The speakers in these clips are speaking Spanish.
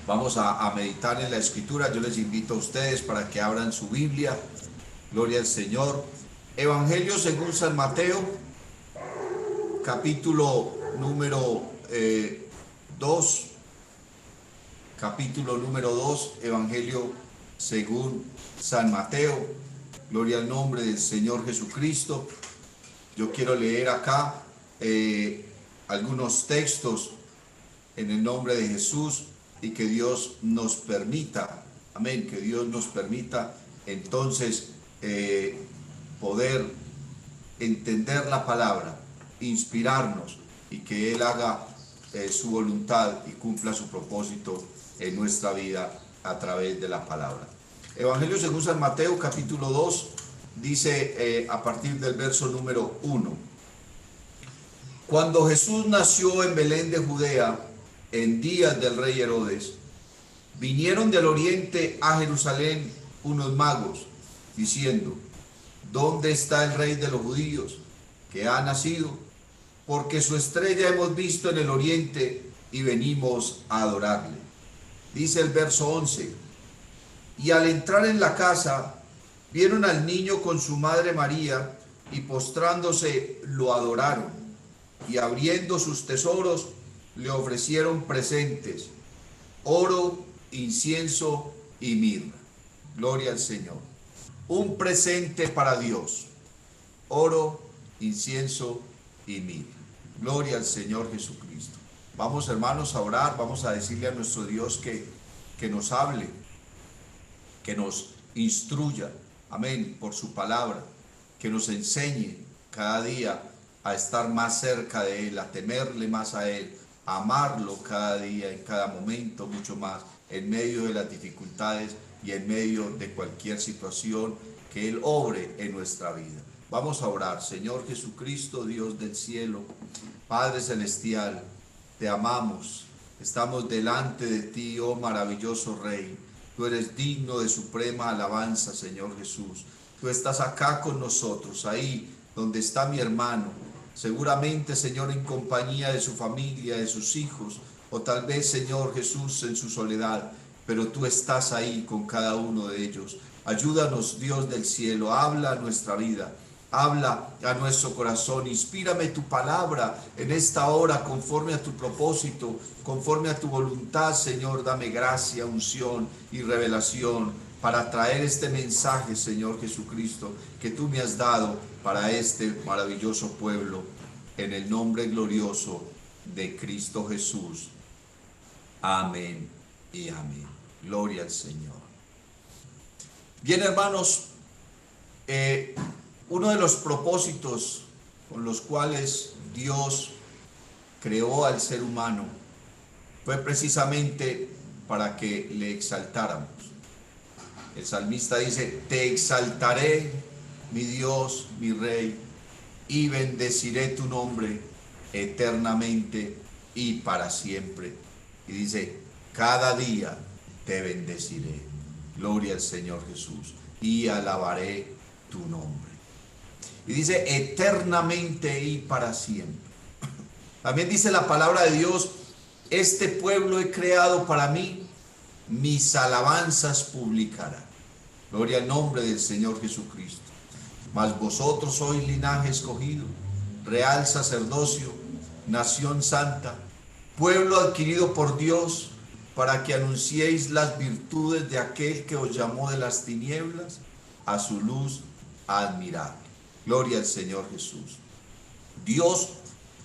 Vamos a meditar en la escritura. Yo les invito a ustedes para que abran su Biblia. Gloria al Señor. Evangelio según San Mateo, capítulo número 2. Capítulo número 2, Evangelio según San Mateo. Gloria al nombre del Señor Jesucristo. Yo quiero leer acá algunos textos en el nombre de Jesús y que Dios nos permita, amén, que Dios nos permita entonces poder entender la palabra, inspirarnos y que Él haga su voluntad y cumpla su propósito en nuestra vida a través de la palabra. Evangelio según San Mateo, capítulo 2, dice a partir del verso número 1. Cuando Jesús nació en Belén de Judea, en días del rey Herodes, vinieron del oriente a Jerusalén unos magos, diciendo: ¿dónde está el rey de los judíos, que ha nacido? Porque su estrella hemos visto en el oriente y venimos a adorarle. Dice el verso 11: y al entrar en la casa, vieron al niño con su madre María, y postrándose lo adoraron, y abriendo sus tesoros, le ofrecieron presentes: oro, incienso y mirra. Gloria al Señor. Un presente para Dios: oro, incienso y mirra. Gloria al Señor Jesucristo. Vamos, hermanos, a orar. Vamos a decirle a nuestro Dios que nos hable, que nos instruya, amén, por su palabra, que nos enseñe cada día a estar más cerca de Él, a temerle más a Él, a amarlo cada día, en cada momento, mucho más, en medio de las dificultades y en medio de cualquier situación, que Él obre en nuestra vida. Vamos a orar. Señor Jesucristo, Dios del cielo, Padre celestial, te amamos, estamos delante de ti, oh maravilloso Rey. Tú eres digno de suprema alabanza, Señor Jesús. Tú estás acá con nosotros, ahí donde está mi hermano, seguramente, Señor, en compañía de su familia, de sus hijos, o tal vez, Señor Jesús, en su soledad, pero tú estás ahí con cada uno de ellos. Ayúdanos, Dios del cielo, habla a nuestra vida, habla a nuestro corazón, inspírame tu palabra en esta hora conforme a tu propósito, conforme a tu voluntad, Señor. Dame gracia, unción y revelación para traer este mensaje, Señor Jesucristo, que tú me has dado para este maravilloso pueblo, en el nombre glorioso de Cristo Jesús. Amén y amén. Gloria al Señor. Bien, hermanos, uno de los propósitos con los cuales Dios creó al ser humano fue precisamente para que le exaltáramos. El salmista dice: te exaltaré, mi Dios, mi Rey, y bendeciré tu nombre eternamente y para siempre. Y dice: cada día te bendeciré. Gloria al Señor Jesús. Y alabaré tu nombre. Y dice: eternamente y para siempre. También dice la palabra de Dios: este pueblo he creado para mí, mis alabanzas publicará. Gloria al nombre del Señor Jesucristo. Mas vosotros sois linaje escogido, real sacerdocio, nación santa, pueblo adquirido por Dios, para que anunciéis las virtudes de aquel que os llamó de las tinieblas a su luz admirable. Gloria al Señor Jesús. Dios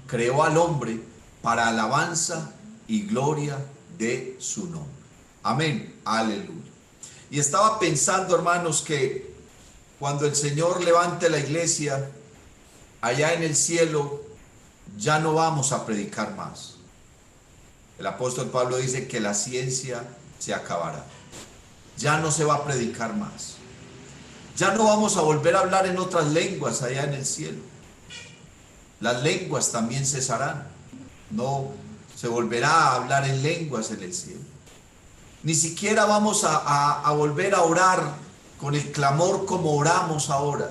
creó al hombre para alabanza y gloria de su nombre. Amén. Aleluya. Y estaba pensando, hermanos, que cuando el Señor levante la iglesia allá en el cielo, ya no vamos a predicar más. El apóstol Pablo dice que la ciencia se acabará. Ya no se va a predicar más. Ya no vamos a volver a hablar en otras lenguas allá en el cielo. Las lenguas también cesarán. No se volverá a hablar en lenguas en el cielo. Ni siquiera vamos a volver a orar con el clamor como oramos ahora.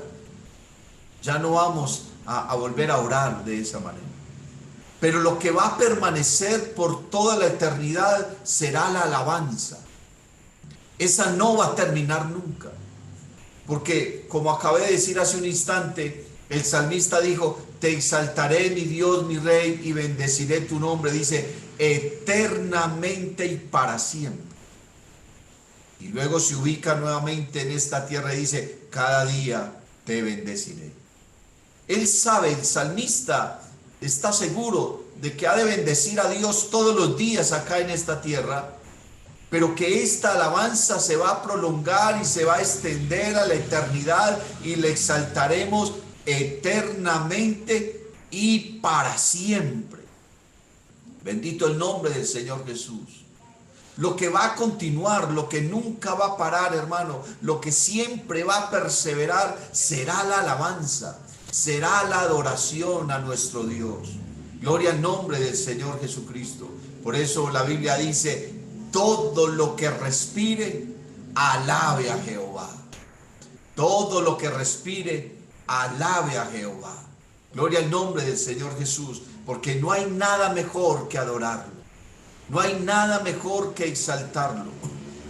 Ya no vamos a volver a orar de esa manera. pero lo que va a permanecer por toda la eternidad será la alabanza. Esa no va a terminar nunca. Porque, como acabé de decir hace un instante, el salmista dijo: te exaltaré, mi Dios, mi Rey, y bendeciré tu nombre. Dice, eternamente y para siempre. Y luego se ubica nuevamente en esta tierra y dice, cada día te bendeciré. Él sabe, el salmista está seguro de que ha de bendecir a Dios todos los días acá en esta tierra, pero que esta alabanza se va a prolongar y se va a extender a la eternidad y le exaltaremos eternamente y para siempre. Bendito el nombre del Señor Jesús. Lo que va a continuar, lo que nunca va a parar, hermano, lo que siempre va a perseverar será la alabanza, será la adoración a nuestro Dios. Gloria al nombre del Señor Jesucristo. Por eso la Biblia dice, todo lo que respire, alabe a Jehová. Todo lo que respire, alabe a Jehová. Gloria al nombre del Señor Jesús, porque no hay nada mejor que adorarlo. No hay nada mejor que exaltarlo.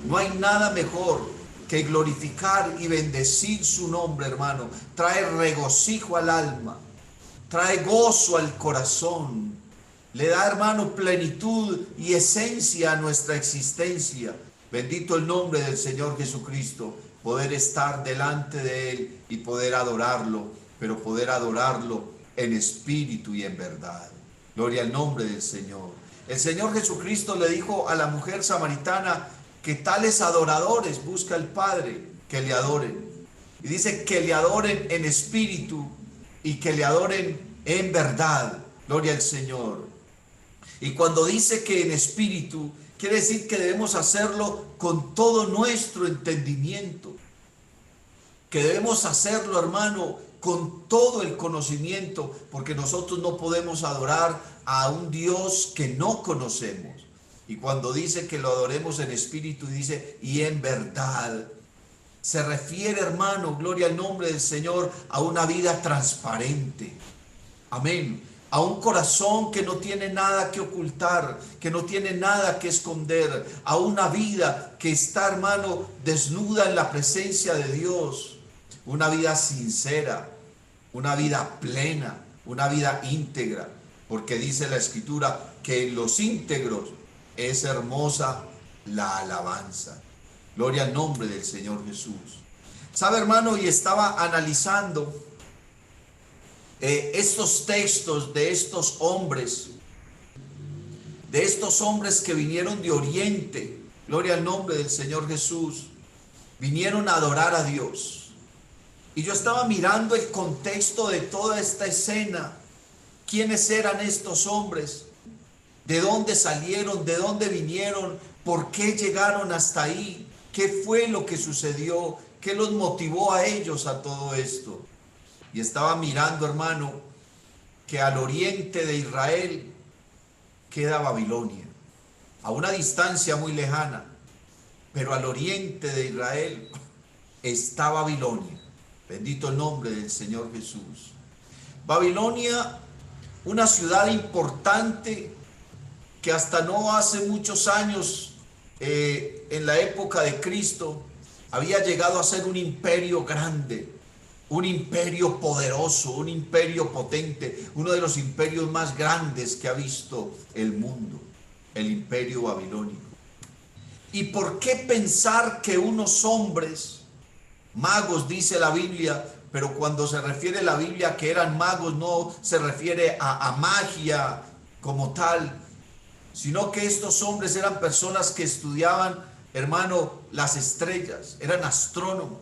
No hay nada mejor que glorificar y bendecir su nombre, hermano. Trae regocijo al alma, trae gozo al corazón. Le da, hermano, plenitud y esencia a nuestra existencia. Bendito el nombre del Señor Jesucristo. Poder estar delante de Él y poder adorarlo, pero poder adorarlo en espíritu y en verdad. Gloria al nombre del Señor. El Señor Jesucristo le dijo a la mujer samaritana que tales adoradores busca el Padre, que le adoren. Y dice que le adoren en espíritu y que le adoren en verdad. Gloria al Señor. Y cuando dice que en espíritu, quiere decir que debemos hacerlo con todo nuestro entendimiento. Que debemos hacerlo, hermano, con todo el conocimiento, porque nosotros no podemos adorar a un Dios que no conocemos. Y cuando dice que lo adoremos en espíritu, dice, y en verdad, se refiere, hermano, gloria al nombre del Señor, a una vida transparente. Amén. A un corazón que no tiene nada que ocultar, que no tiene nada que esconder, a una vida que está, hermano, desnuda en la presencia de Dios, una vida sincera, una vida plena, una vida íntegra, porque dice la Escritura que en los íntegros es hermosa la alabanza. Gloria al nombre del Señor Jesús. ¿Sabe, hermano? Y estaba analizando estos textos de estos hombres que vinieron de Oriente, gloria al nombre del Señor Jesús, vinieron a adorar a Dios. Y yo estaba mirando el contexto de toda esta escena. ¿Quiénes eran estos hombres? ¿De dónde salieron? ¿De dónde vinieron? ¿Por qué llegaron hasta ahí? ¿Qué fue lo que sucedió? ¿Qué los motivó a ellos a todo esto? Y estaba mirando, hermano, que al oriente de Israel queda Babilonia, a una distancia muy lejana, pero al oriente de Israel está Babilonia. Bendito el nombre del Señor Jesús. Babilonia, una ciudad importante que hasta no hace muchos años, en la época de Cristo, había llegado a ser un imperio grande, un imperio poderoso, un imperio potente, uno de los imperios más grandes que ha visto el mundo, el imperio babilónico. ¿Y por qué pensar que unos hombres, magos dice la Biblia, pero cuando se refiere la Biblia que eran magos no se refiere a magia como tal, sino que estos hombres eran personas que estudiaban, hermano, las estrellas, eran astrónomos,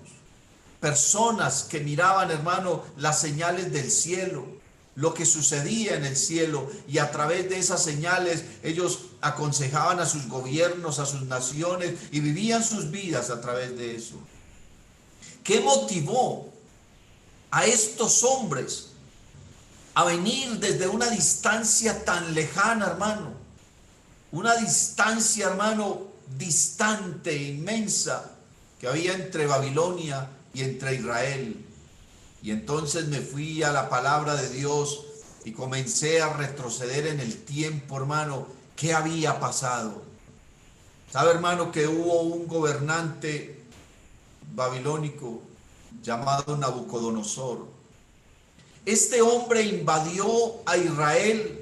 personas que miraban, hermano, las señales del cielo, lo que sucedía en el cielo, y a través de esas señales ellos aconsejaban a sus gobiernos, a sus naciones, y vivían sus vidas a través de eso. ¿Qué motivó a estos hombres a venir desde una distancia tan lejana, hermano? Una distancia, hermano, distante, inmensa, que había entre Babilonia y entre Israel. Y entonces me fui a la palabra de Dios y comencé a retroceder en el tiempo, hermano, ¿qué había pasado? ¿Sabe, hermano, que hubo un gobernante babilónico llamado Nabucodonosor? Este hombre invadió a Israel,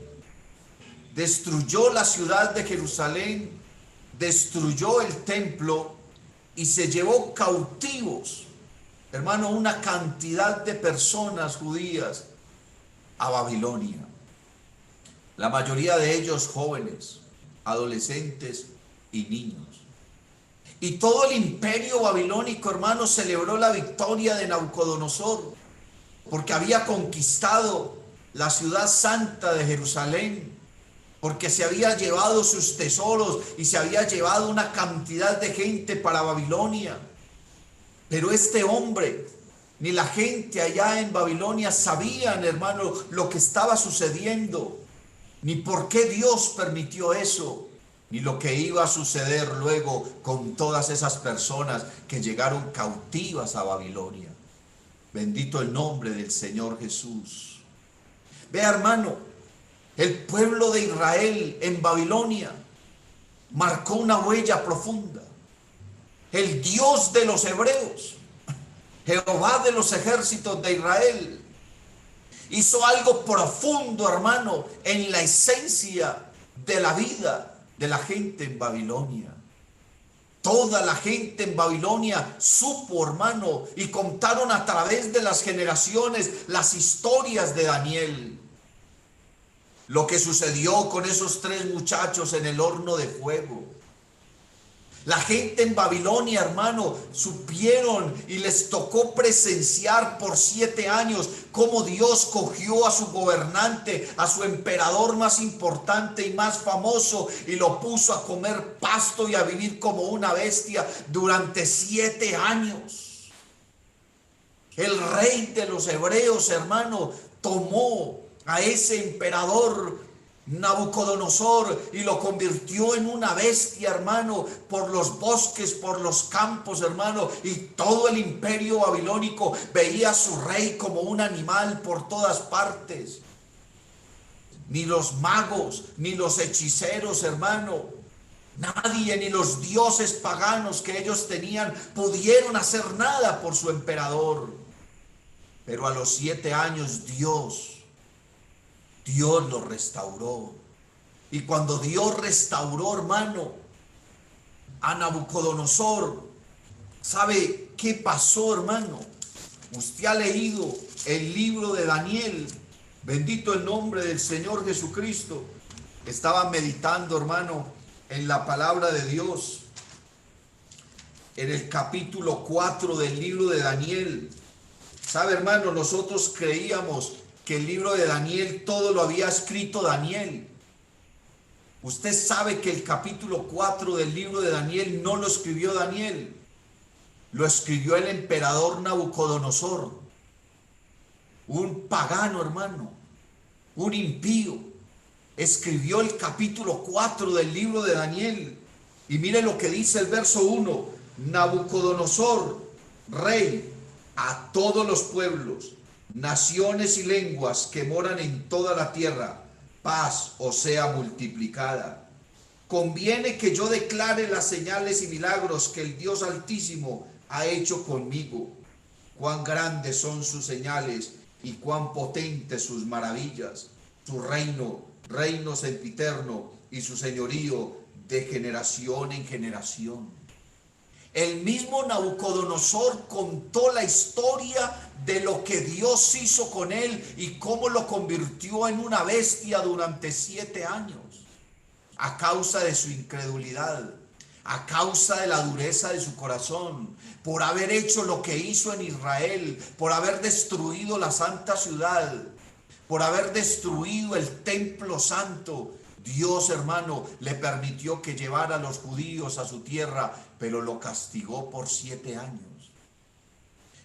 destruyó la ciudad de Jerusalén, destruyó el templo y se llevó cautivos, hermano, una cantidad de personas judías a Babilonia. La mayoría de ellos jóvenes, adolescentes y niños. Y todo el imperio babilónico, hermano, celebró la victoria de Nabucodonosor, porque había conquistado la ciudad santa de Jerusalén, porque se había llevado sus tesoros y se había llevado una cantidad de gente para Babilonia. Pero este hombre, ni la gente allá en Babilonia sabían, hermano, lo que estaba sucediendo, ni por qué Dios permitió eso, ni lo que iba a suceder luego con todas esas personas que llegaron cautivas a Babilonia. Bendito el nombre del Señor Jesús. Vea, hermano, el pueblo de Israel en Babilonia marcó una huella profunda. El Dios de los hebreos, Jehová de los ejércitos de Israel, hizo algo profundo, hermano, en la esencia de la vida de la gente en Babilonia. Toda la gente en Babilonia supo, hermano, y contaron a través de las generaciones las historias de Daniel. Lo que sucedió con esos 3 muchachos en el horno de fuego. La gente en Babilonia, hermano, supieron y les tocó presenciar por 7 años cómo Dios cogió a su gobernante, a su emperador más importante y más famoso, y lo puso a comer pasto y a vivir como una bestia durante 7 años. El rey de los hebreos, hermano, tomó a ese emperador Nabucodonosor y lo convirtió en una bestia, hermano, por los bosques, por los campos, hermano, y todo el imperio babilónico veía a su rey como un animal por todas partes. Ni los magos, ni los hechiceros, hermano, nadie, ni los dioses paganos que ellos tenían, pudieron hacer nada por su emperador. Pero a los 7 años Dios lo restauró. Y cuando Dios restauró, hermano, a Nabucodonosor, ¿sabe qué pasó, hermano? Usted ha leído el libro de Daniel. Bendito el nombre del Señor Jesucristo. Estaba meditando, hermano, en la palabra de Dios, en el capítulo 4 del libro de Daniel. ¿Sabe, hermano? Nosotros creíamos que el libro de Daniel todo lo había escrito Daniel. Usted sabe que el capítulo 4 del libro de Daniel no lo escribió Daniel, lo escribió el emperador Nabucodonosor, un pagano, hermano, un impío. Escribió el capítulo 4 del libro de Daniel. Y mire lo que dice el verso 1: Nabucodonosor, rey, a todos los pueblos, naciones y lenguas que moran en toda la tierra, paz os sea multiplicada. Conviene que yo declare las señales y milagros que el Dios Altísimo ha hecho conmigo. Cuán grandes son sus señales y cuán potentes sus maravillas. Su reino, reino sempiterno, y su señorío de generación en generación. El mismo Nabucodonosor contó la historia de lo que Dios hizo con él y cómo lo convirtió en una bestia durante 7 años, a causa de su incredulidad, a causa de la dureza de su corazón, por haber hecho lo que hizo en Israel, por haber destruido la santa ciudad, por haber destruido el templo santo. Dios, hermano, le permitió que llevara a los judíos a su tierra, pero lo castigó por 7 años.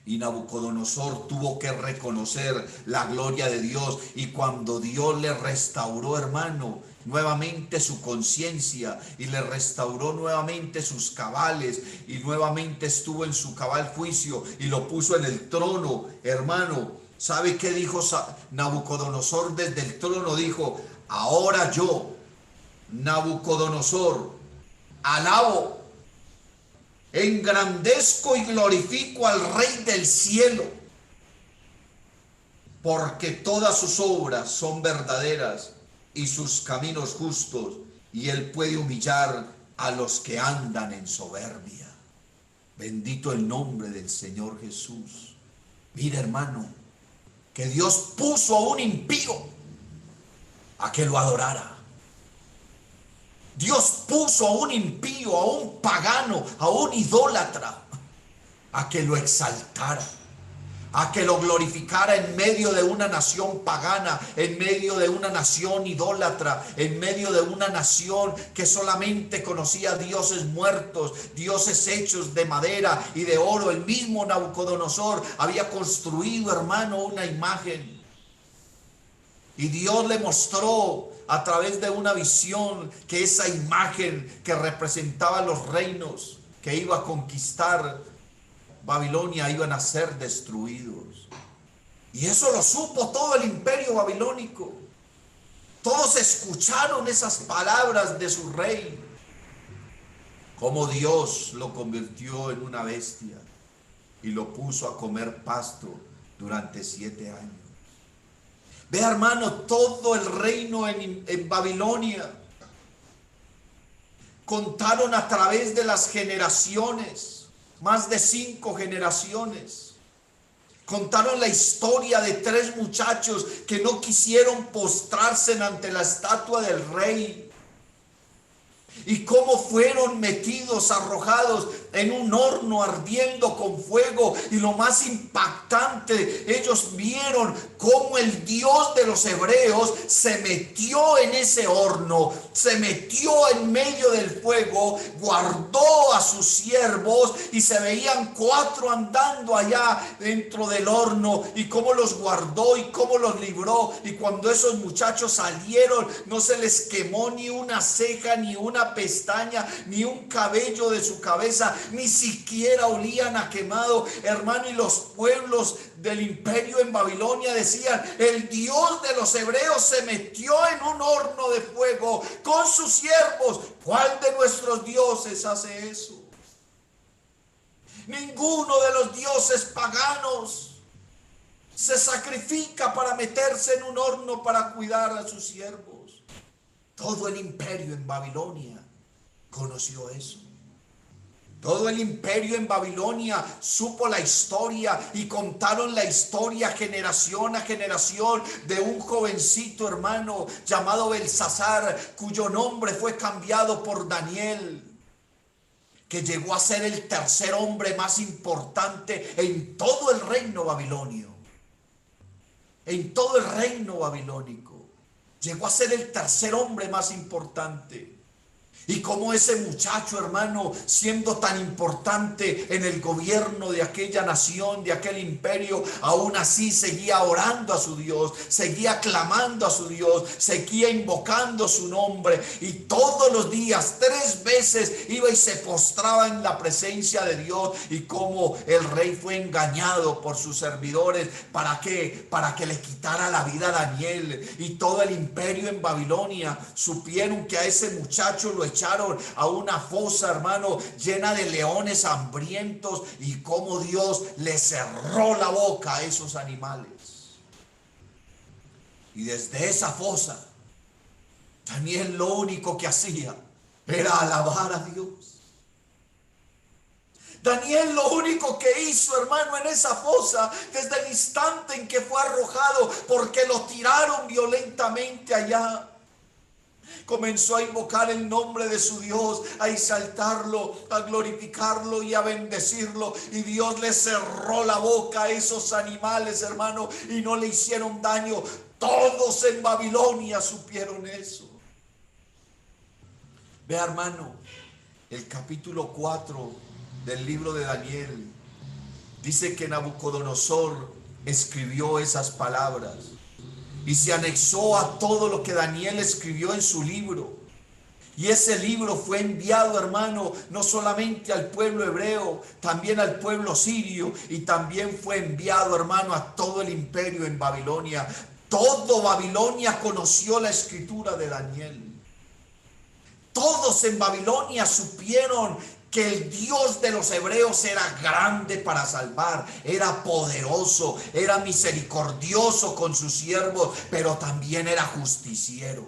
Y Nabucodonosor tuvo que reconocer la gloria de Dios. Y cuando Dios le restauró, hermano, nuevamente su conciencia, y le restauró nuevamente sus cabales, y nuevamente estuvo en su cabal juicio, y lo puso en el trono, hermano, ¿Sabe qué dijo Nabucodonosor desde el trono? Dijo: ahora yo, Nabucodonosor, alabo, engrandezco y glorifico al Rey del cielo, porque todas sus obras son verdaderas y sus caminos justos, y él puede humillar a los que andan en soberbia. Bendito el nombre del Señor Jesús. Mira, hermano, que Dios puso a un impío a que lo adorara. Dios puso a un impío, a un pagano, a un idólatra, a que lo exaltara, a que lo glorificara en medio de una nación pagana, en medio de una nación idólatra, en medio de una nación que solamente conocía dioses muertos, dioses hechos de madera y de oro. El mismo Nabucodonosor había construido, hermano, una imagen, y Dios le mostró a través de una visión que esa imagen que representaba los reinos que iba a conquistar Babilonia iban a ser destruidos. Y eso lo supo todo el imperio babilónico. Todos escucharon esas palabras de su rey, cómo Dios lo convirtió en una bestia y lo puso a comer pasto durante 7 años. Vea, hermano, todo el reino en Babilonia contaron a través de las generaciones, más de 5 generaciones. Contaron la historia de 3 muchachos que no quisieron postrarse ante la estatua del rey, y cómo fueron metidos, arrojados en un horno ardiendo con fuego. Y lo más impactante, ellos vieron cómo el Dios de los hebreos se metió en ese horno, se metió en medio del fuego, guardó a sus siervos, y se veían 4 andando allá dentro del horno, y cómo los guardó y cómo los libró. Y cuando esos muchachos salieron, no se les quemó ni una ceja, ni una pestaña, ni un cabello de su cabeza, ni siquiera olían a quemado, hermano. Y los pueblos del imperio en Babilonia decían: el Dios de los hebreos se metió en un horno de fuego con sus siervos. ¿Cuál de nuestros dioses hace eso? Ninguno de los dioses paganos se sacrifica para meterse en un horno para cuidar a sus siervos. Todo el imperio en Babilonia conoció eso. Todo el imperio en Babilonia supo la historia, y contaron la historia generación a generación de un jovencito, hermano, llamado Belsasar, cuyo nombre fue cambiado por Daniel, que llegó a ser el 3er hombre más importante en todo el reino babilonio. En todo el reino babilónico llegó a ser el 3er hombre más importante. Y como ese muchacho, hermano, siendo tan importante en el gobierno de aquella nación, de aquel imperio, aún así seguía orando a su Dios, seguía clamando a su Dios, seguía invocando su nombre, y todos los días 3 veces iba y se postraba en la presencia de Dios. Y como el rey fue engañado por sus servidores, ¿para qué? Para que le quitara la vida a Daniel. Y todo el imperio en Babilonia supieron que a ese muchacho lo echaron a una fosa, hermano, llena de leones hambrientos, y cómo Dios le cerró la boca a esos animales. Y desde esa fosa, Daniel lo único que hacía era alabar a Dios. Daniel lo único que hizo, hermano, en esa fosa, desde el instante en que fue arrojado, porque lo tiraron violentamente allá, comenzó a invocar el nombre de su Dios, a exaltarlo, a glorificarlo y a bendecirlo. Y Dios le cerró la boca a esos animales, hermano, y no le hicieron daño. Todos en Babilonia supieron eso. Vea, hermano, el capítulo 4 del libro de Daniel dice que Nabucodonosor escribió esas palabras y se anexó a todo lo que Daniel escribió en su libro. Y ese libro fue enviado, hermano, no solamente al pueblo hebreo, también al pueblo sirio, y también fue enviado, hermano, a todo el imperio en Babilonia. Todo Babilonia conoció la escritura de Daniel. Todos en Babilonia supieron que el Dios de los hebreos era grande para salvar, era poderoso, era misericordioso con sus siervos, pero también era justiciero.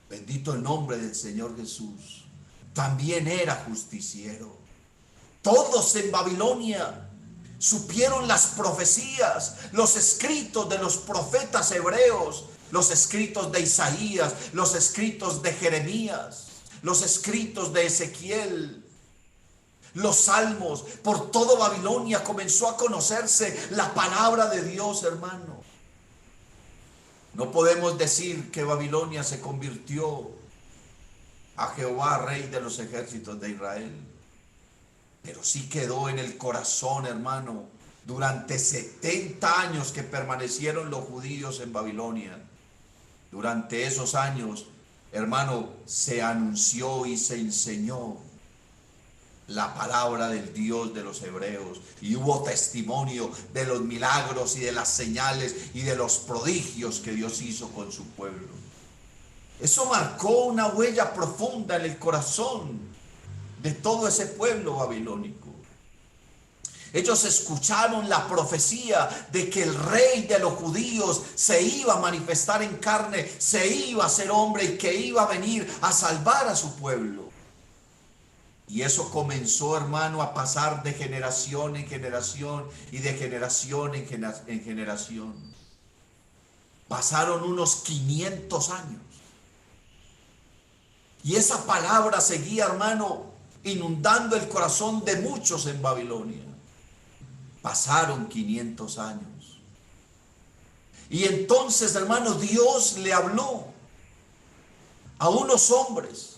Bendito el nombre del Señor Jesús. También era justiciero. Todos en Babilonia supieron las profecías, los escritos de los profetas hebreos, los escritos de Isaías, los escritos de Jeremías, los escritos de Ezequiel, los salmos. Por todo Babilonia comenzó a conocerse la palabra de Dios, hermano. No podemos decir que Babilonia se convirtió a Jehová, rey de los ejércitos de Israel, pero sí quedó en el corazón, hermano, durante 70 años que permanecieron los judíos en Babilonia. Durante esos años, hermano, se anunció y se enseñó la palabra del Dios de los hebreos, y hubo testimonio de los milagros y de las señales y de los prodigios que Dios hizo con su pueblo. Eso marcó una huella profunda en el corazón de todo ese pueblo babilónico. Ellos escucharon la profecía de que el rey de los judíos se iba a manifestar en carne, se iba a hacer hombre y que iba a venir a salvar a su pueblo. Y eso comenzó, hermano, a pasar de generación en generación y de generación en generación. Pasaron unos 500 años. Y esa palabra seguía, hermano, inundando el corazón de muchos en Babilonia. Pasaron 500 años. Y entonces, hermano, Dios le habló a unos hombres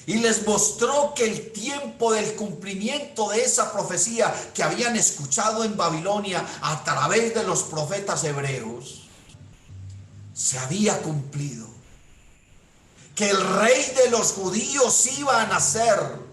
y les mostró que el tiempo del cumplimiento de esa profecía que habían escuchado en Babilonia a través de los profetas hebreos se había cumplido. Que el rey de los judíos iba a nacer,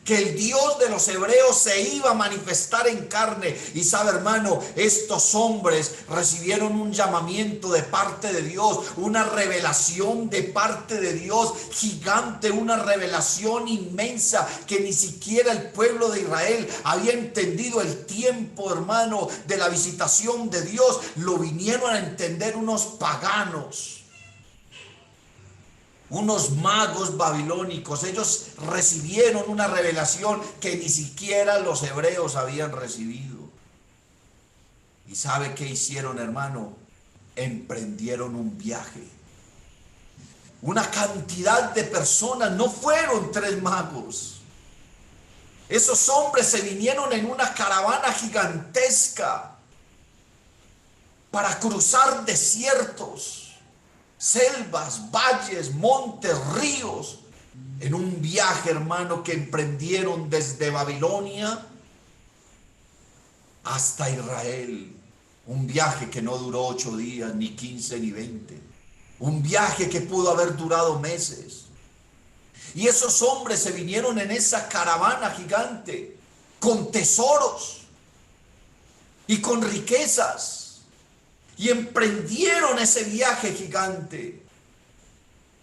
que el Dios de los hebreos se iba a manifestar en carne. Y sabe, hermano, estos hombres recibieron un llamamiento de parte de Dios, una revelación de parte de Dios gigante, una revelación inmensa que ni siquiera el pueblo de Israel había entendido el tiempo, hermano, de la visitación de Dios. Lo vinieron a entender unos paganos, unos magos babilónicos. Ellos recibieron una revelación que ni siquiera los hebreos habían recibido. ¿Y sabe qué hicieron, hermano? Emprendieron un viaje. Una cantidad de personas, no fueron 3 magos. Esos hombres se vinieron en una caravana gigantesca para cruzar desiertos, selvas, valles, montes, ríos, en un viaje, hermano, que emprendieron desde Babilonia hasta Israel. Un viaje que no duró 8 días, ni 15, ni 20. Un viaje que pudo haber durado meses. Y esos hombres se vinieron en esa caravana gigante con tesoros y con riquezas. Y emprendieron ese viaje gigante.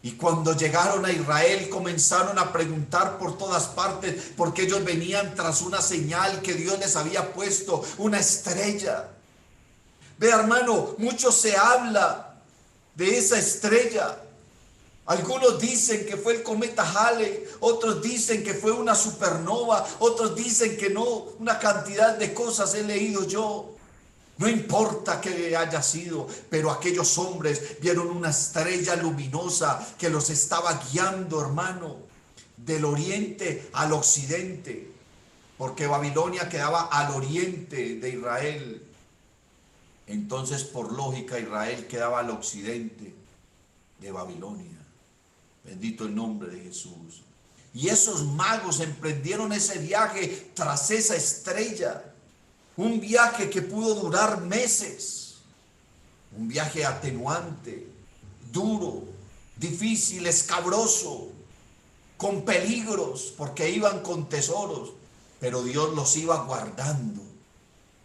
Y cuando llegaron a Israel comenzaron a preguntar por todas partes, porque ellos venían tras una señal que Dios les había puesto, una estrella. Ve, hermano, mucho se habla de esa estrella. Algunos dicen que fue el cometa Halley, otros dicen que fue una supernova, otros dicen que no, una cantidad de cosas he leído yo. No importa que haya sido, pero aquellos hombres vieron una estrella luminosa que los estaba guiando, hermano, del oriente al occidente, porque Babilonia quedaba al oriente de Israel. Entonces, por lógica, Israel quedaba al occidente de Babilonia. Bendito el nombre de Jesús. Y esos magos emprendieron ese viaje tras esa estrella. Un viaje que pudo durar meses, un viaje atenuante, duro, difícil, escabroso, con peligros, porque iban con tesoros, pero Dios los iba guardando.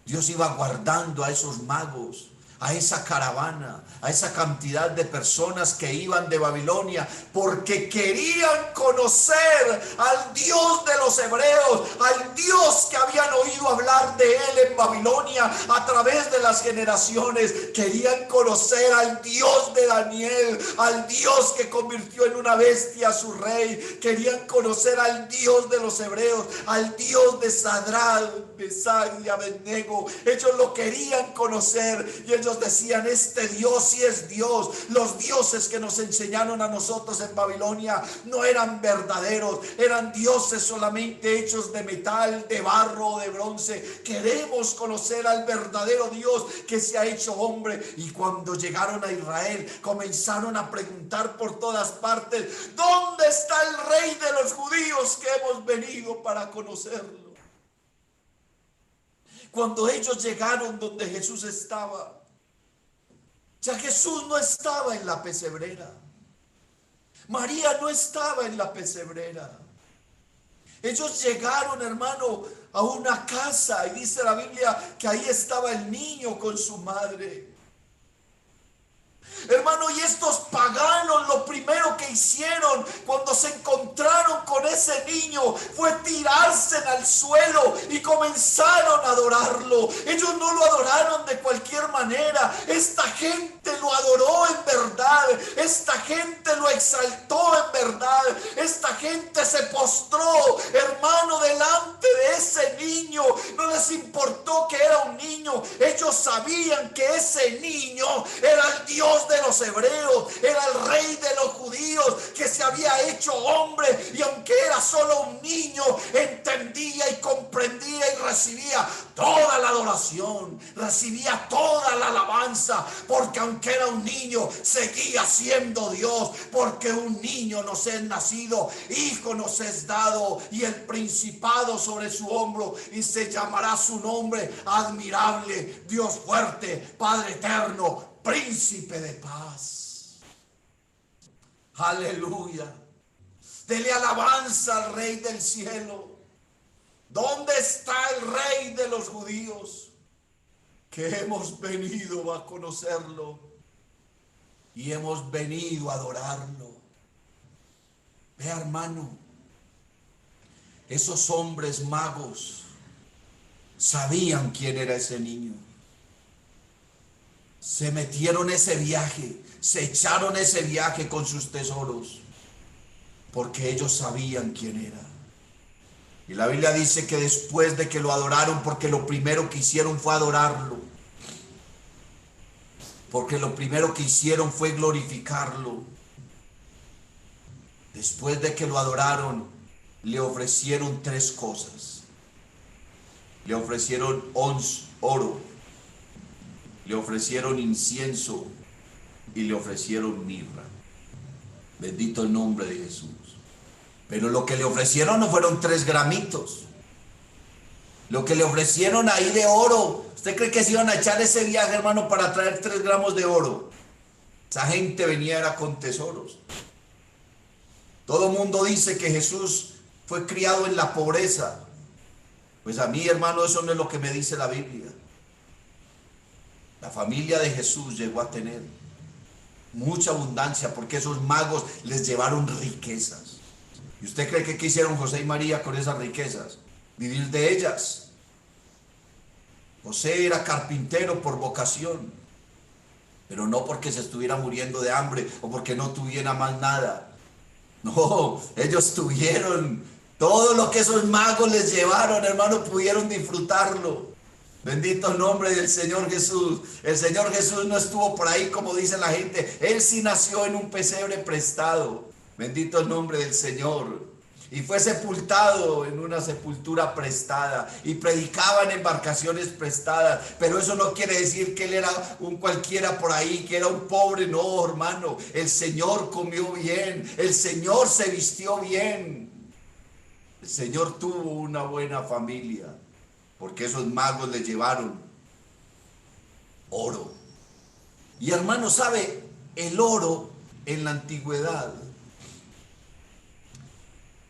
Dios iba guardando a esos magos, a esa caravana, a esa cantidad de personas que iban de Babilonia, porque querían conocer al Dios de los hebreos, al Dios que habían oído hablar de él en Babilonia a través de las generaciones. Querían conocer al Dios de Daniel, al Dios que convirtió en una bestia a su rey. Querían conocer al Dios de los hebreos, al Dios de Sadrach, Mesach y Abednego. Ellos lo querían conocer y ellos decían: este Dios sí es Dios. Los dioses que nos enseñaron a nosotros en Babilonia no eran verdaderos, eran dioses solamente hechos de metal, de barro o de bronce. Queremos conocer al verdadero Dios que se ha hecho hombre. Y cuando llegaron a Israel, comenzaron a preguntar por todas partes: ¿dónde está el rey de los judíos que hemos venido para conocerlo? Cuando ellos llegaron donde Jesús estaba, ya Jesús no estaba en la pesebrera, María no estaba en la pesebrera. Ellos llegaron, hermano, a una casa, y dice la Biblia que ahí estaba el niño con su madre. Hermano, y estos paganos lo primero que hicieron cuando se encontraron con ese niño fue tirarse al suelo y comenzaron a adorarlo. Ellos no lo adoraron de cualquier manera. Esta gente lo adoró en verdad. Esta gente lo exaltó en verdad. Esta gente se postró, hermano, delante de ese niño. No les importó que era un niño. Ellos sabían que ese niño era el Dios de los hebreos, era el rey de los judíos que se había hecho hombre, y aunque era solo un niño, entendía y comprendía y recibía toda la adoración, recibía toda la alabanza, porque aunque era un niño, seguía siendo Dios, porque un niño nos es nacido, hijo nos es dado, y el principado sobre su hombro, y se llamará su nombre admirable, Dios fuerte, Padre eterno, Príncipe de paz. Aleluya. Dele alabanza al Rey del cielo. ¿Dónde está el Rey de los judíos? Que hemos venido a conocerlo y hemos venido a adorarlo. Vea, hermano, esos hombres magos sabían quién era ese niño. Se metieron ese viaje, se echaron ese viaje con sus tesoros, porque ellos sabían quién era. Y la Biblia dice que después de que lo adoraron, porque lo primero que hicieron fue adorarlo, porque lo primero que hicieron fue glorificarlo. Después de que lo adoraron, le ofrecieron tres cosas. Le ofrecieron oro, le ofrecieron incienso y le ofrecieron mirra. Bendito el nombre de Jesús. Pero lo que le ofrecieron no fueron 3 gramitos. Lo que le ofrecieron ahí de oro. ¿Usted cree que se iban a echar ese viaje, hermano, para traer 3 gramos de oro? Esa gente venía era con tesoros. Todo el mundo dice que Jesús fue criado en la pobreza. Pues a mí, hermano, eso no es lo que me dice la Biblia. La familia de Jesús llegó a tener mucha abundancia, porque esos magos les llevaron riquezas. ¿Y usted cree que qué hicieron José y María con esas riquezas? Vivir de ellas. José era carpintero por vocación, pero no porque se estuviera muriendo de hambre o porque no tuviera más nada. No, ellos tuvieron todo lo que esos magos les llevaron, hermano, pudieron disfrutarlo. Bendito el nombre del Señor Jesús. El Señor Jesús no estuvo por ahí como dice la gente. Él sí nació en un pesebre prestado. Bendito el nombre del Señor. Y fue sepultado en una sepultura prestada. Y predicaba en embarcaciones prestadas. Pero eso no quiere decir que él era un cualquiera por ahí, que era un pobre. No, hermano. El Señor comió bien. El Señor se vistió bien. El Señor tuvo una buena familia. Porque esos magos le llevaron oro. Y hermano, ¿sabe? El oro en la antigüedad,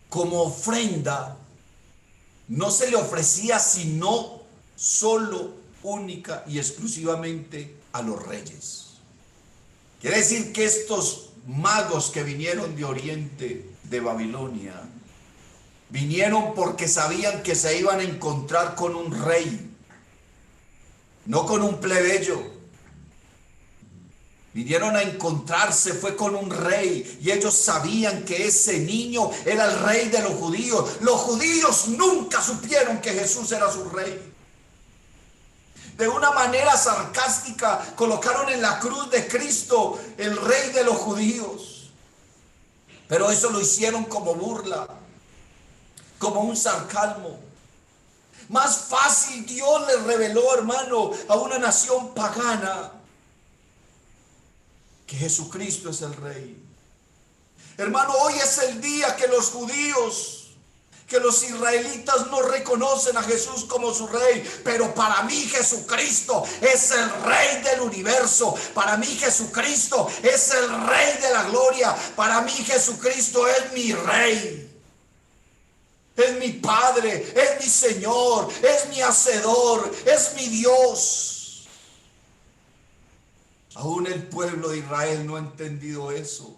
como ofrenda, no se le ofrecía sino solo, única y exclusivamente a los reyes. Quiere decir que estos magos que vinieron de Oriente, de Babilonia, vinieron porque sabían que se iban a encontrar con un rey, no con un plebeyo. Vinieron a encontrarse, fue con un rey, y ellos sabían que ese niño era el rey de los judíos. Los judíos nunca supieron que Jesús era su rey. De una manera sarcástica colocaron en la cruz de Cristo el rey de los judíos. Pero eso lo hicieron como burla, como un sarcasmo. Más fácil Dios les reveló, hermano, a una nación pagana que Jesucristo es el rey. Hermano, hoy es el día que los judíos, que los israelitas no reconocen a Jesús como su rey, pero para mí Jesucristo es el rey del universo. Para mí Jesucristo es el rey de la gloria. Para mí Jesucristo es mi rey. Es mi Padre, es mi Señor, es mi Hacedor, es mi Dios. Aún el pueblo de Israel no ha entendido eso,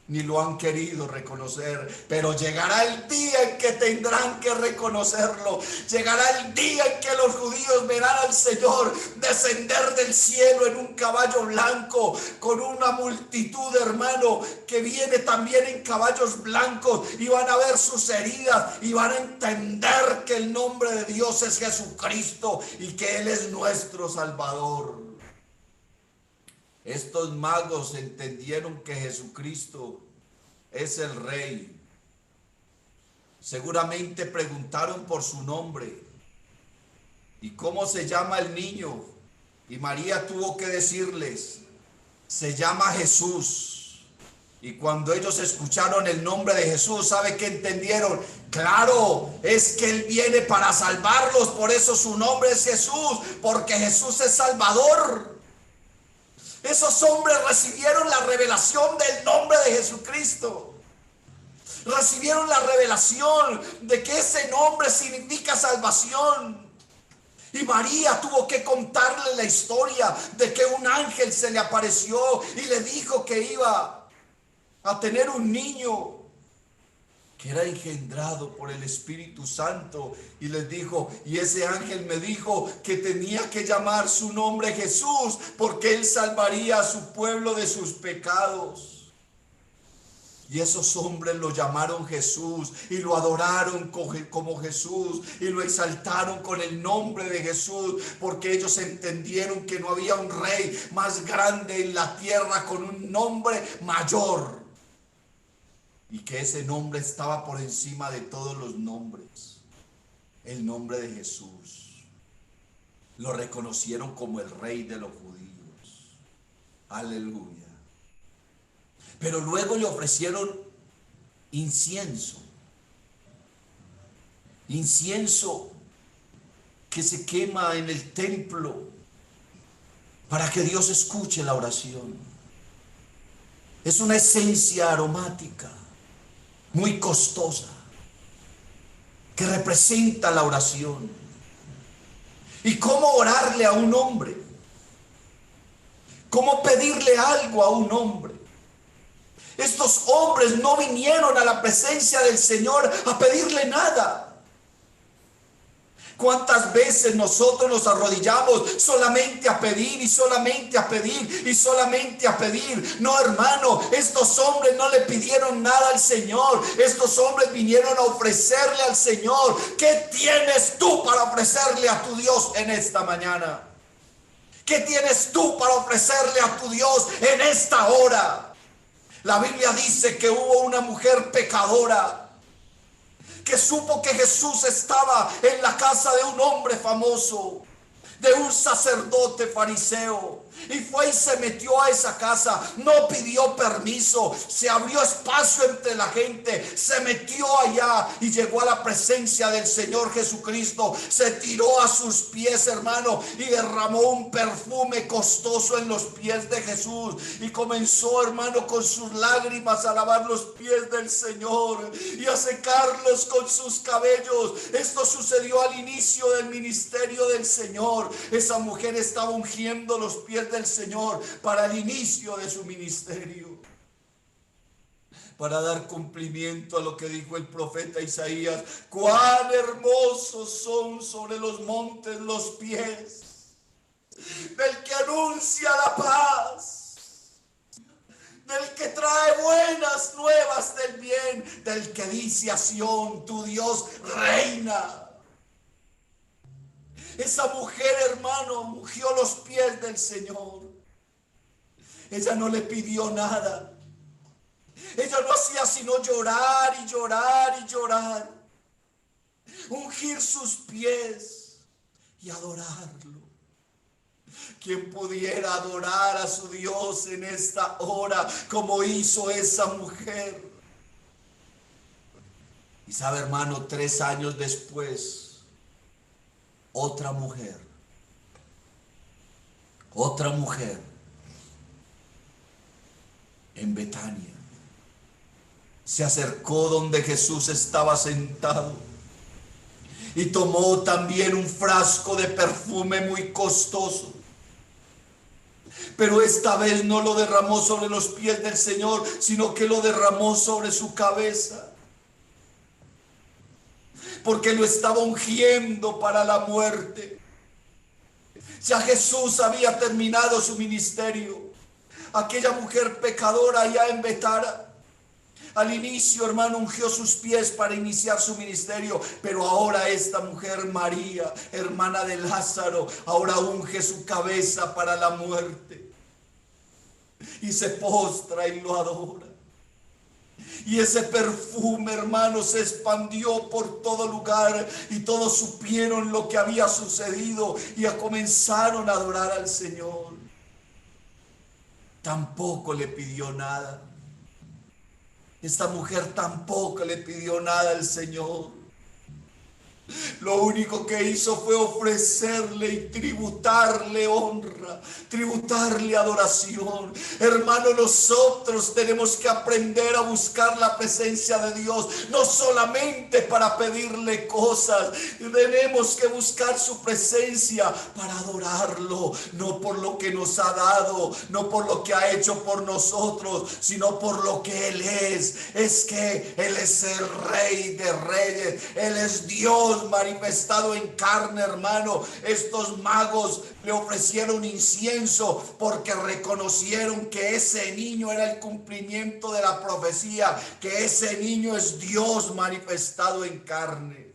ni lo han querido reconocer, pero llegará el día en que tendrán que reconocerlo. Llegará el día en que los judíos verán al Señor descender del cielo en un caballo blanco, con una multitud, hermano, que viene también en caballos blancos, y van a ver sus heridas y van a entender que el nombre de Dios es Jesucristo y que Él es nuestro Salvador. Estos magos entendieron que Jesucristo es el rey. Seguramente preguntaron por su nombre. ¿Y cómo se llama el niño? Y María tuvo que decirles, se llama Jesús. Y cuando ellos escucharon el nombre de Jesús, ¿sabe qué entendieron? Claro, es que Él viene para salvarlos, por eso su nombre es Jesús, porque Jesús es Salvador. Esos hombres recibieron la revelación del nombre de Jesucristo. Recibieron la revelación de que ese nombre significa salvación. Y María tuvo que contarle la historia de que un ángel se le apareció y le dijo que iba a tener un niño que era engendrado por el Espíritu Santo, y les dijo, y ese ángel me dijo que tenía que llamar su nombre Jesús, porque Él salvaría a su pueblo de sus pecados. Y esos hombres lo llamaron Jesús y lo adoraron como Jesús y lo exaltaron con el nombre de Jesús, porque ellos entendieron que no había un rey más grande en la tierra con un nombre mayor, y que ese nombre estaba por encima de todos los nombres, el nombre de Jesús. Lo reconocieron como el rey de los judíos. Aleluya. Pero luego le ofrecieron incienso. Incienso que se quema en el templo para que Dios escuche la oración. Es una esencia aromática muy costosa, que representa la oración. ¿Y cómo orarle a un hombre? ¿Cómo pedirle algo a un hombre? Estos hombres no vinieron a la presencia del Señor a pedirle nada. ¿Cuántas veces nosotros nos arrodillamos solamente a pedir y solamente a pedir y solamente a pedir? No, hermano, estos hombres no le pidieron nada al Señor. Estos hombres vinieron a ofrecerle al Señor. ¿Qué tienes tú para ofrecerle a tu Dios en esta mañana? ¿Qué tienes tú para ofrecerle a tu Dios en esta hora? La Biblia dice que hubo una mujer pecadora que supo que Jesús estaba en la casa de un hombre famoso, de un sacerdote fariseo. Y fue y se metió a esa casa, no pidió permiso, se abrió espacio entre la gente, se metió allá y llegó a la presencia del Señor Jesucristo, se tiró a sus pies, hermano, y derramó un perfume costoso en los pies de Jesús, y comenzó, hermano, con sus lágrimas a lavar los pies del Señor y a secarlos con sus cabellos. Esto sucedió al inicio del ministerio del Señor. Esa mujer estaba ungiendo los pies del Señor para el inicio de su ministerio, para dar cumplimiento a lo que dijo el profeta Isaías: cuán hermosos son sobre los montes los pies del que anuncia la paz, del que trae buenas nuevas del bien, del que dice a Sión: tu Dios reina. Esa mujer, hermano, ungió los pies del Señor. Ella no le pidió nada. Ella no hacía sino llorar y llorar y llorar, ungir sus pies y adorarlo. ¿Quién pudiera adorar a su Dios en esta hora como hizo esa mujer? Y sabe, hermano, 3 años después, otra mujer en Betania se acercó donde Jesús estaba sentado y tomó también un frasco de perfume muy costoso, pero esta vez no lo derramó sobre los pies del Señor, sino que lo derramó sobre su cabeza, porque lo estaba ungiendo para la muerte. Ya Jesús había terminado su ministerio. Aquella mujer pecadora allá en Betara, al inicio, hermano, ungió sus pies para iniciar su ministerio, pero ahora esta mujer María, hermana de Lázaro, ahora unge su cabeza para la muerte y se postra y lo adora. Y ese perfume, hermano, se expandió por todo lugar y todos supieron lo que había sucedido y comenzaron a adorar al Señor. Tampoco le pidió nada. Esta mujer tampoco le pidió nada al Señor. Lo único que hizo fue ofrecerle y tributarle honra, tributarle adoración. Hermano, nosotros tenemos que aprender a buscar la presencia de Dios, no solamente para pedirle cosas. Tenemos que buscar su presencia para adorarlo, no por lo que nos ha dado, no por lo que ha hecho por nosotros, sino por lo que Él es. Es que Él es el Rey de Reyes, Él es Dios manifestado en carne, hermano. Estos magos le ofrecieron incienso porque reconocieron que ese niño era el cumplimiento de la profecía, que ese niño es Dios manifestado en carne.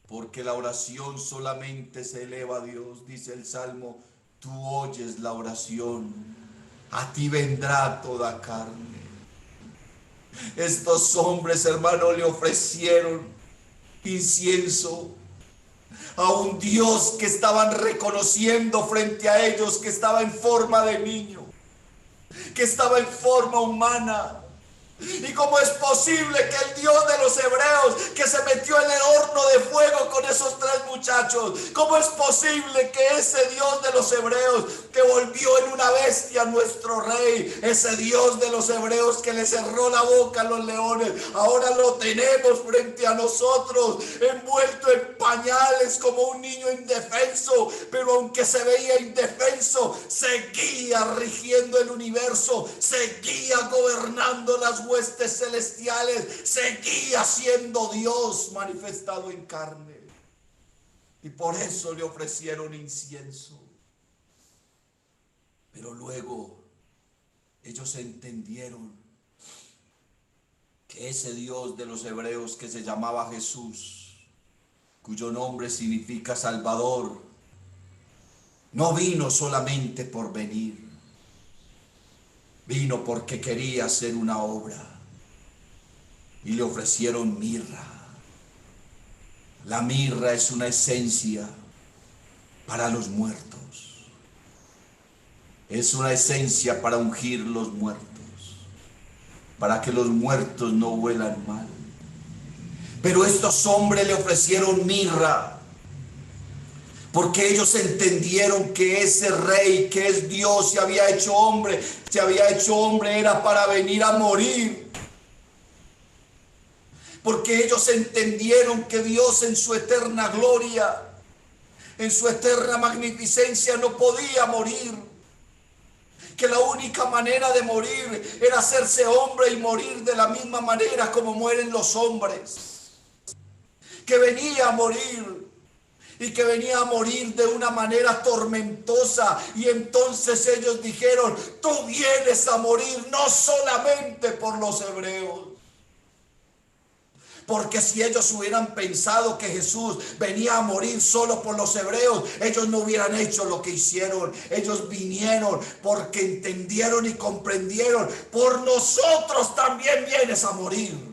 Porque la oración solamente se eleva a Dios, dice el Salmo: tú oyes la oración, a ti vendrá toda carne. Estos hombres, hermano, le ofrecieron incienso a un Dios que estaban reconociendo frente a ellos, que estaba en forma de niño, que estaba en forma humana. ¿Y cómo es posible que el Dios de los hebreos, que se metió en el horno de fuego con esos 3 muchachos, cómo es posible que ese Dios de los hebreos, que volvió en una bestia a nuestro rey, ese Dios de los hebreos que le cerró la boca a los leones, ahora lo tenemos frente a nosotros, envuelto en pañales como un niño indefenso? Pero aunque se veía indefenso, seguía rigiendo el universo, seguía gobernando las huestes celestiales, seguía siendo Dios manifestado en carne. Y por eso le ofrecieron incienso. Pero luego ellos entendieron que ese Dios de los hebreos, que se llamaba Jesús, cuyo nombre significa Salvador, no vino solamente por venir, vino porque quería hacer una obra. Y le ofrecieron mirra. La mirra es una esencia para los muertos. Es una esencia para ungir los muertos, para que los muertos no huelan mal. Pero estos hombres le ofrecieron mirra, porque ellos entendieron que ese rey, que es Dios, se había hecho hombre, era para venir a morir. Porque ellos entendieron que Dios en su eterna gloria, en su eterna magnificencia, no podía morir. Que la única manera de morir era hacerse hombre y morir de la misma manera como mueren los hombres. Que venía a morir y que venía a morir de una manera tormentosa. Y entonces ellos dijeron: tú vienes a morir no solamente por los hebreos. Porque si ellos hubieran pensado que Jesús venía a morir solo por los hebreos, ellos no hubieran hecho lo que hicieron. Ellos vinieron porque entendieron y comprendieron: por nosotros también vienes a morir.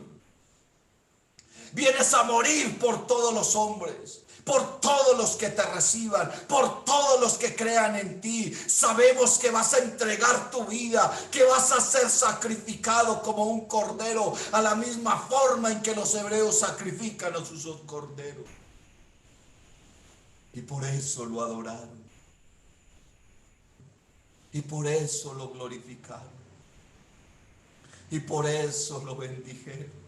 Vienes a morir por todos los hombres, por todos los que te reciban, por todos los que crean en ti. Sabemos que vas a entregar tu vida, que vas a ser sacrificado como un cordero, a la misma forma en que los hebreos sacrifican a sus corderos. Y por eso lo adoraron. Y por eso lo glorificaron. Y por eso lo bendijeron.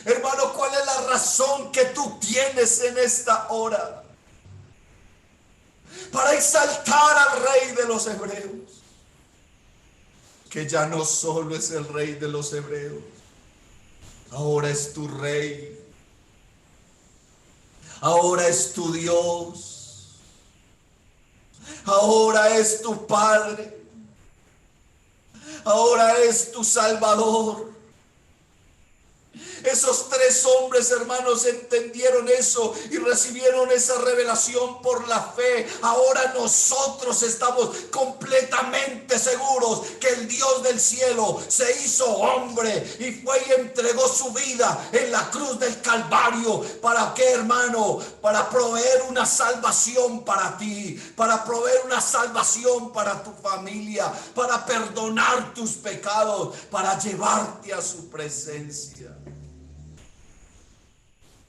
Hermano, ¿cuál es la razón que tú tienes en esta hora para exaltar al Rey de los Hebreos? Que ya no solo es el Rey de los Hebreos, ahora es tu Rey, ahora es tu Dios, ahora es tu Padre, ahora es tu Salvador. Esos tres hombres, hermanos, entendieron eso y recibieron esa revelación por la fe. Ahora nosotros estamos completamente seguros que el Dios del cielo se hizo hombre y fue y entregó su vida en la cruz del Calvario. ¿Para qué, hermano? Para proveer una salvación para ti, para proveer una salvación para tu familia, para perdonar tus pecados, para llevarte a su presencia.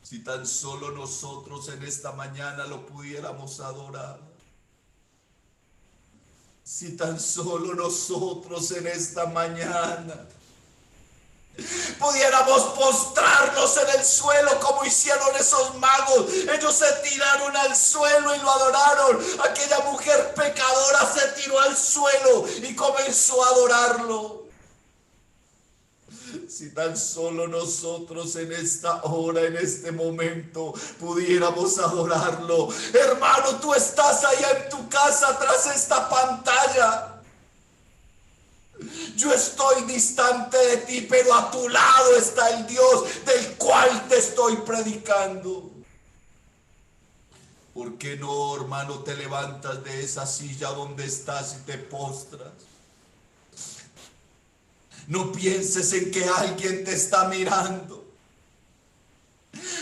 Si tan solo nosotros en esta mañana lo pudiéramos adorar. Si tan solo nosotros en esta mañana pudiéramos postrarnos en el suelo como hicieron esos magos. Ellos se tiraron al suelo y lo adoraron. Aquella mujer pecadora se tiró al suelo y comenzó a adorarlo. Si tan solo nosotros en esta hora, en este momento, pudiéramos adorarlo. Hermano, tú estás allá en tu casa tras esta pantalla. Yo estoy distante de ti, pero a tu lado está el Dios del cual te estoy predicando. ¿Por qué no, hermano, te levantas de esa silla donde estás y te postras? No pienses en que alguien te está mirando.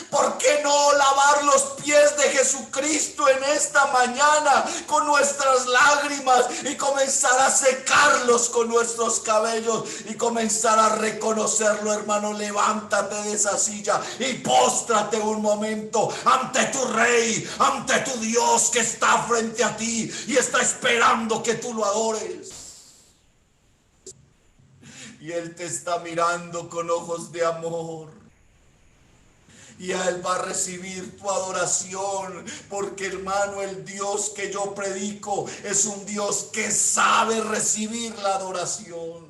¿Por qué no lavar los pies de Jesucristo en esta mañana con nuestras lágrimas y comenzar a secarlos con nuestros cabellos y comenzar a reconocerlo, hermano? Levántate de esa silla y póstrate un momento ante tu Rey, ante tu Dios que está frente a ti y está esperando que tú lo adores. Y Él te está mirando con ojos de amor. Y Él va a recibir tu adoración. Porque, hermano, el Dios que yo predico es un Dios que sabe recibir la adoración.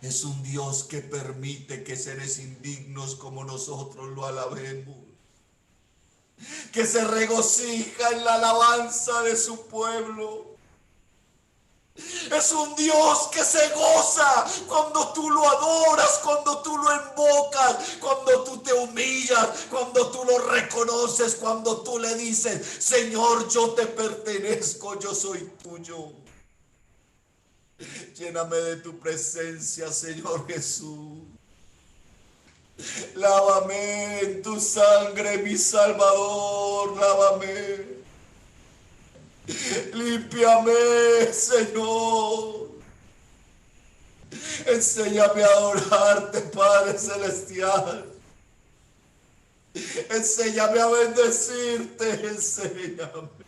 Es un Dios que permite que seres indignos como nosotros lo alabemos. Que se regocija en la alabanza de su pueblo. Es un Dios que se goza cuando tú lo adoras, cuando tú lo invocas, cuando tú te humillas, cuando tú lo reconoces, cuando tú le dices: Señor, yo te pertenezco, yo soy tuyo. Lléname de tu presencia, Señor Jesús. Lávame en tu sangre, mi Salvador, lávame. Límpiame, Señor. Enséñame a adorarte, Padre Celestial. Enséñame a bendecirte, enséñame.